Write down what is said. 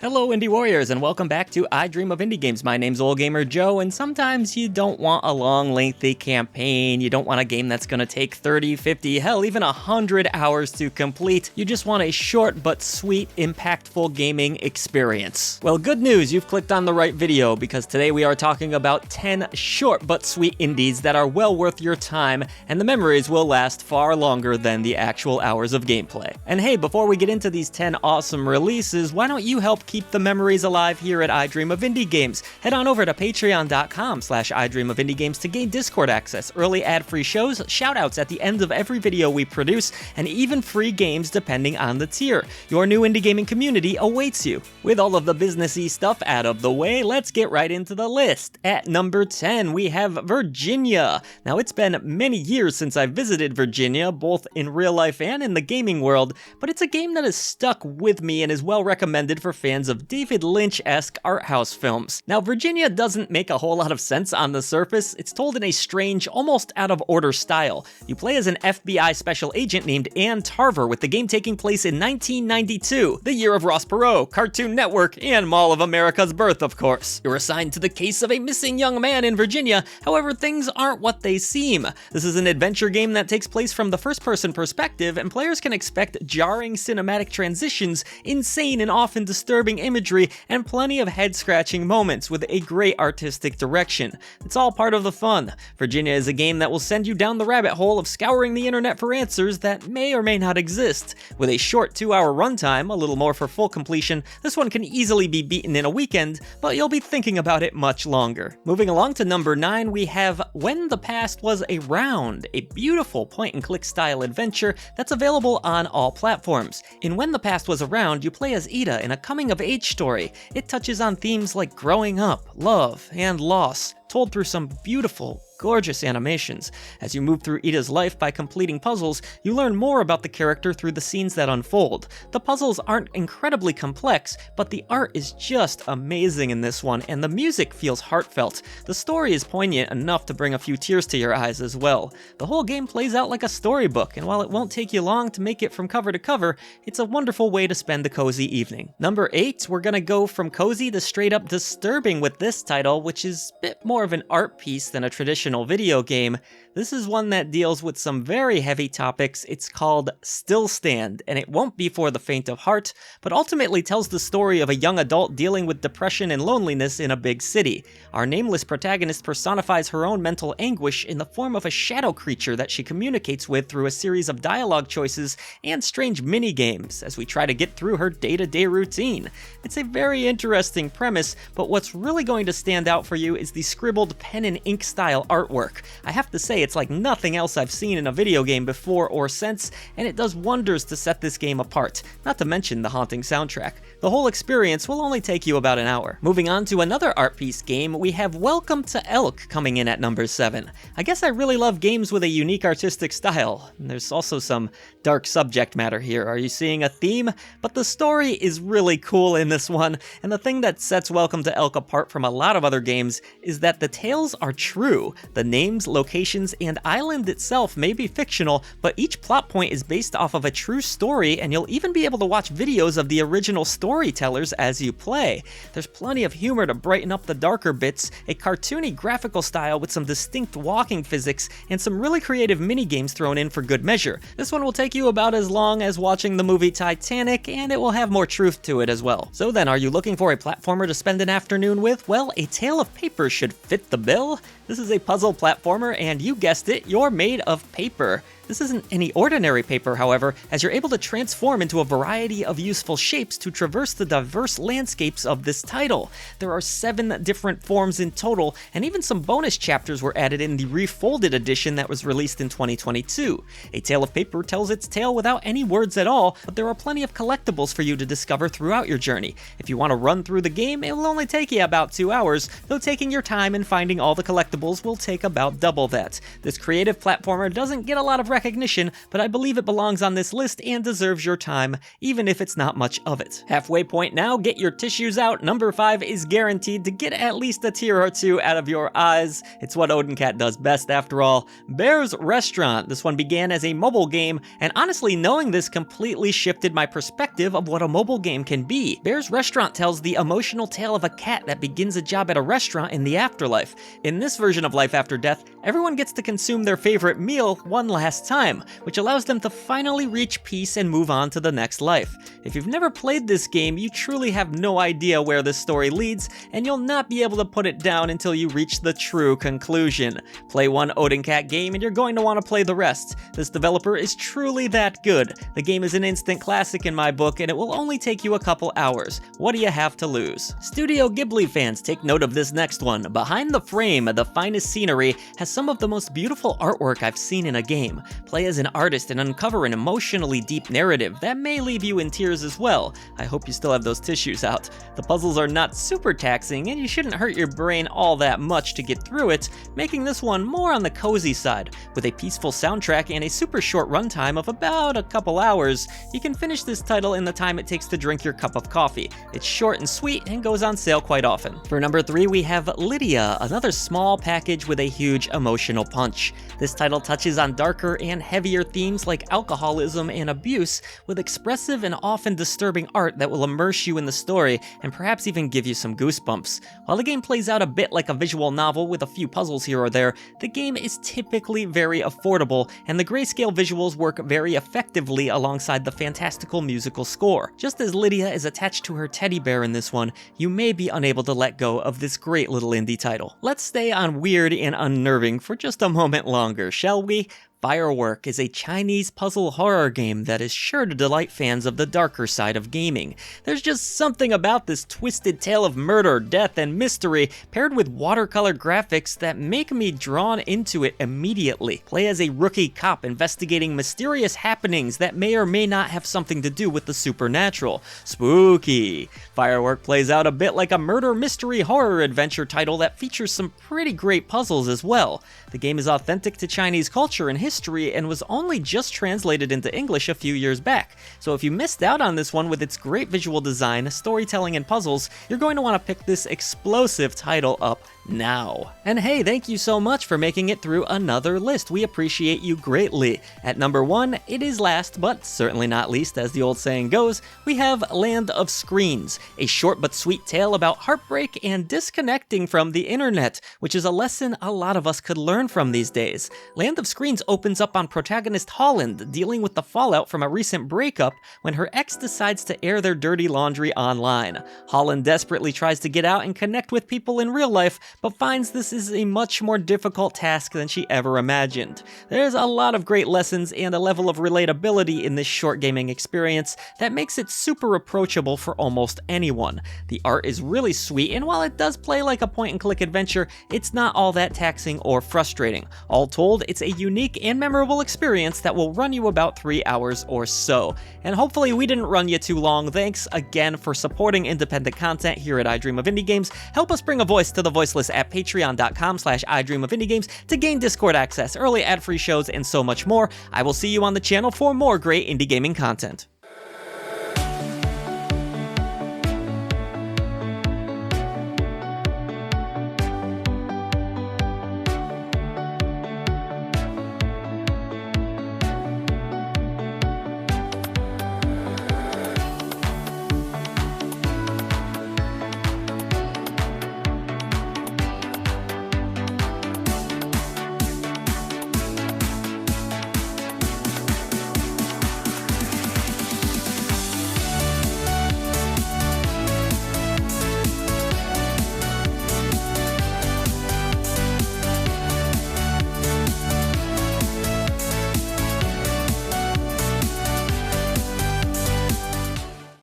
Hello Indie Warriors and welcome back to I Dream of Indie Games. My name's Old Gamer Joe, and sometimes you don't want a long, lengthy campaign. You don't want a game that's gonna take 30, 50, hell, even 100 hours to complete. You just want a short but sweet, impactful gaming experience. Well, good news, you've clicked on the right video, because today we are talking about 10 short but sweet indies that are well worth your time, and the memories will last far longer than the actual hours of gameplay. And hey, before we get into these 10 awesome releases, why don't you help keep the memories alive here at I Dream of Indie Games? Head on over to patreon.com/idreamofindiegames to gain Discord access, early ad-free shows, shoutouts at the end of every video we produce, and even free games depending on the tier. Your new indie gaming community awaits you. With all of the businessy stuff out of the way, let's get right into the list. At number 10, we have Virginia. Now, it's been many years since I visited Virginia, both in real life and in the gaming world, but it's a game that has stuck with me and is well recommended for fans of David Lynch-esque art house films. Now, Virginia doesn't make a whole lot of sense on the surface. It's told in a strange, almost out-of-order style. You play as an FBI special agent named Ann Tarver, with the game taking place in 1992, the year of Ross Perot, Cartoon Network, and Mall of America's birth, of course. You're assigned to the case of a missing young man in Virginia. However, things aren't what they seem. This is an adventure game that takes place from the first-person perspective, and players can expect jarring cinematic transitions, insane and often disturbing imagery, and plenty of head-scratching moments with a great artistic direction. It's all part of the fun. Virginia is a game that will send you down the rabbit hole of scouring the internet for answers that may or may not exist. With a short 2-hour runtime, a little more for full completion, this one can easily be beaten in a weekend, but you'll be thinking about it much longer. Moving along to number 9, we have When the Past Was Around, a beautiful point-and-click style adventure that's available on all platforms. In When the Past Was Around, you play as Ida in a coming-of-age story. It touches on themes like growing up, love, and loss, told through some beautiful, gorgeous animations. As you move through Ida's life by completing puzzles, you learn more about the character through the scenes that unfold. The puzzles aren't incredibly complex, but the art is just amazing in this one, and the music feels heartfelt. The story is poignant enough to bring a few tears to your eyes as well. The whole game plays out like a storybook, and while it won't take you long to make it from cover to cover, it's a wonderful way to spend a cozy evening. Number 8, we're gonna go from cozy to straight up disturbing with this title, which is a bit more of an art piece than a traditional video game. This is one that deals with some very heavy topics. It's called Stilstand, and it won't be for the faint of heart, but ultimately tells the story of a young adult dealing with depression and loneliness in a big city. Our nameless protagonist personifies her own mental anguish in the form of a shadow creature that she communicates with through a series of dialogue choices and strange mini-games as we try to get through her day-to-day routine. It's a very interesting premise, but what's really going to stand out for you is the scribbled pen and ink style artwork. I have to say, it's like nothing else I've seen in a video game before or since, and it does wonders to set this game apart, not to mention the haunting soundtrack. The whole experience will only take you about an hour. Moving on to another art piece game, we have Welcome to Elk coming in at number 7. I guess I really love games with a unique artistic style. There's also some dark subject matter here. Are you seeing a theme? But the story is really cool in this one, and the thing that sets Welcome to Elk apart from a lot of other games is that the tales are true. The names, locations, and island itself may be fictional, but each plot point is based off of a true story, and you'll even be able to watch videos of the original storytellers as you play. There's plenty of humor to brighten up the darker bits, a cartoony graphical style with some distinct walking physics, and some really creative mini-games thrown in for good measure. This one will take you about as long as watching the movie Titanic, and it will have more truth to it as well. So then, are you looking for a platformer to spend an afternoon with? Well, A Tale of Paper should fit the bill. This is a puzzle platformer, and you guessed it, you're made of paper. This isn't any ordinary paper, however, as you're able to transform into a variety of useful shapes to traverse the diverse landscapes of this title. There are 7 different forms in total, and even some bonus chapters were added in the refolded edition that was released in 2022. A Tale of Paper tells its tale without any words at all, but there are plenty of collectibles for you to discover throughout your journey. If you want to run through the game, it will only take you about 2 hours, though taking your time and finding all the collectibles will take about double that. This creative platformer doesn't get a lot of recognition, but I believe it belongs on this list and deserves your time, even if it's not much of it. Halfway point now, get your tissues out. Number 5 is guaranteed to get at least a tear or two out of your eyes. It's what Odin Cat does best after all. Bear's Restaurant. This one began as a mobile game, and honestly, knowing this completely shifted my perspective of what a mobile game can be. Bear's Restaurant tells the emotional tale of a cat that begins a job at a restaurant in the afterlife. In this version of life after death, everyone gets to consume their favorite meal one last time, which allows them to finally reach peace and move on to the next life. If you've never played this game, you truly have no idea where this story leads, and you'll not be able to put it down until you reach the true conclusion. Play one Odin Cat game and you're going to want to play the rest. This developer is truly that good. The game is an instant classic in my book, and it will only take you a couple hours. What do you have to lose? Studio Ghibli fans, take note of this next one. Behind the Frame, the finest scenery, has some of the most beautiful artwork I've seen in a game. Play as an artist and uncover an emotionally deep narrative that may leave you in tears as well. I hope you still have those tissues out. The puzzles are not super taxing, and you shouldn't hurt your brain all that much to get through it, making this one more on the cozy side. With a peaceful soundtrack and a super short runtime of about a couple hours, you can finish this title in the time it takes to drink your cup of coffee. It's short and sweet and goes on sale quite often. For number 3, we have Lydia, another small package with a huge emotional punch. This title touches on darker and heavier themes like alcoholism and abuse, with expressive and often disturbing art that will immerse you in the story and perhaps even give you some goosebumps. While the game plays out a bit like a visual novel with a few puzzles here or there, the game is typically very affordable, and the grayscale visuals work very effectively alongside the fantastical musical score. Just as Lydia is attached to her teddy bear in this one, you may be unable to let go of this great little indie title. Let's stay on weird and unnerving for just a moment longer, shall we? Firework is a Chinese puzzle horror game that is sure to delight fans of the darker side of gaming. There's just something about this twisted tale of murder, death, and mystery paired with watercolor graphics that make me drawn into it immediately. Play as a rookie cop investigating mysterious happenings that may or may not have something to do with the supernatural. Spooky! Firework plays out a bit like a murder mystery horror adventure title that features some pretty great puzzles as well. The game is authentic to Chinese culture and history and was only just translated into English a few years back, so if you missed out on this one with its great visual design, storytelling, and puzzles, you're going to want to pick this explosive title up now. And hey, thank you so much for making it through another list. We appreciate you greatly. At number 1, it is last, but certainly not least, as the old saying goes, we have Land of Screens, a short but sweet tale about heartbreak and disconnecting from the internet, which is a lesson a lot of us could learn from these days. Land of Screens opens up on protagonist Holland dealing with the fallout from a recent breakup when her ex decides to air their dirty laundry online. Holland desperately tries to get out and connect with people in real life, but finds this is a much more difficult task than she ever imagined. There's a lot of great lessons and a level of relatability in this short gaming experience that makes it super approachable for almost anyone. The art is really sweet, and while it does play like a point-and-click adventure, it's not all that taxing or frustrating. All told, it's a unique and memorable experience that will run you about 3 hours or so. And hopefully we didn't run you too long. Thanks again for supporting independent content here at I Dream of Indie Games. Help us bring a voice to the voiceless at patreon.com/idreamofindiegames to gain Discord access, early ad-free shows, and so much more. I will see you on the channel for more great indie gaming content.